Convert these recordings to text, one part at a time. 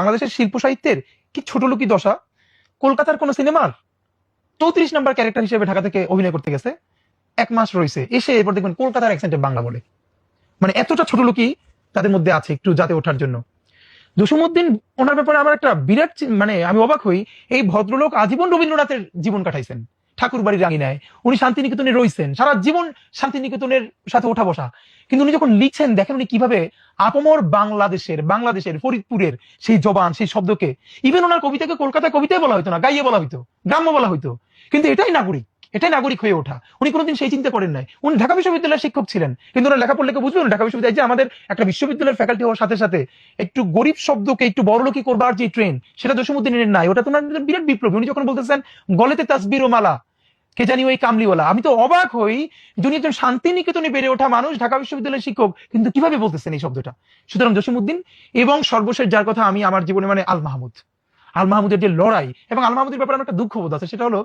বাংলাদেশের শিল্প সাহিত্যের কি ছোট লোকই দশা, কলকাতার কোন সিনেমার 34 নাম্বার ক্যারেক্টার হিসেবে ঢাকা থেকে অভিনয় করতে গেছে, 1 মাস রয়েছে, এসে এরপর দেখবেন কলকাতার অ্যাকসেন্টে বাংলা বলে। মানে এতটা ছোট লোকই তাদের মধ্যে আছে একটু যাতে ওঠার জন্য। জসীমউদ্দিন, ওনার ব্যাপারে আমার একটা বিরাট মানে আমি অবাক হই, এই ভদ্রলোক আজীবন রবীন্দ্রনাথের জীবন কাটাইছেন, ঠাকুর বাড়ির আঙিনায় উনি শান্তিনিকেতনে রয়েছেন, সারা জীবন শান্তিনিকেতনের সাথে ওঠা বসা। কিন্তু উনি যখন লিখছেন দেখেন উনি কিভাবে আপমর বাংলাদেশের ফরিদপুরের সেই জবান, সেই শব্দকে, ইভেন ওনার কবিতাকে কলকাতায় কবিতায় বলা হইতো না, গাইয়ে বলা হইতো, গ্রাম্য বলা হইতো, কিন্তু এটাই নাগরিক হয়ে ওঠা। উনি কোনোদিন সেই চিন্তা করেন নাই। উনি ঢাকা বিশ্ববিদ্যালয়ের শিক্ষক ছিলেন, কিন্তু ওনার লেখা পড়লে বুঝবেন ঢাকা বিশ্ববিদ্যালয় যে আমাদের একটা বিশ্ববিদ্যালয়ের ফ্যাকাল্টি হওয়ার সাথে সাথে একটু গরিব শব্দকে একটু বড়লোকি করবার যে ট্রেন, সেটা জসীমউদ্দিনের নাই। ওটা তোমার বিরাট বিপ্লবী। উনি যখন বলতেছেন গলেতে তাসবির ও মালা, কে জানি ওই কামলিওয়ালা, আমি তো অবাক হই যে উনি একজন শান্তিনিকেতনে বেড়ে ওঠা মানুষ, ঢাকা বিশ্ববিদ্যালয়ের শিক্ষক, কিন্তু কিভাবে বলতেছেন এই শব্দটা। সুতরাং জসীমউদ্দিন, এবং সর্বশেষ যার কথা আমি আমার জীবনে মানে আল মাহমুদের যে লড়াই, এবং আল মাহমুদের ব্যাপারে আমার একটা দুঃখবোধ আছে, সেটা হলো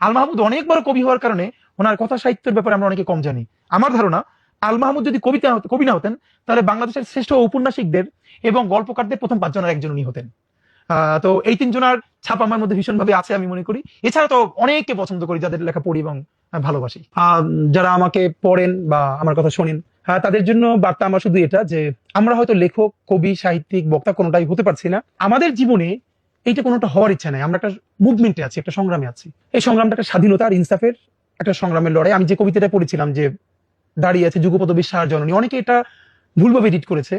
আল মাহমুদ অনেক বড় কবি হওয়ার কারণে ওনার কথা সাহিত্যের ব্যাপারে আমরা অনেকে কম জানি। আমার ধারণা আল মাহমুদ যদি কবি না হতেন, তাহলে বাংলাদেশের শ্রেষ্ঠ ঔপন্যাসিকদের এবং গল্পকারদের প্রথম 5 জনের একজন উনি হতেন। তো এই 3 জনার ছাপ আমার মধ্যে ভীষণভাবে আছে আমি মনে করি। এছাড়া তো অনেককে পছন্দ করি যাদের লেখা পড়ি এবং ভালোবাসি। যারা আমাকে পড়েন বা আমার কথা শোনেন, তাদের জন্য বার্তা আমার শুধু এটা যে আমরা হয়তো লেখক, কবি, সাহিত্যিক, বক্তা কোনোটাই হতে পারছি না। আমাদের জীবনে এইটা কোনোটা হওয়ার ইচ্ছা নাই। আমরা একটা মুভমেন্টে আছি, একটা সংগ্রামে আছি। এই সংগ্রামটা একটা স্বাধীনতা আর ইনসাফের একটা সংগ্রামের লড়াই। আমি যে কবিতাটা পড়েছিলাম যে দাঁড়িয়ে আছে যুগপৎ বিশ্বাস জননী, অনেকে এটা ভুলভাবে এডিট করেছে।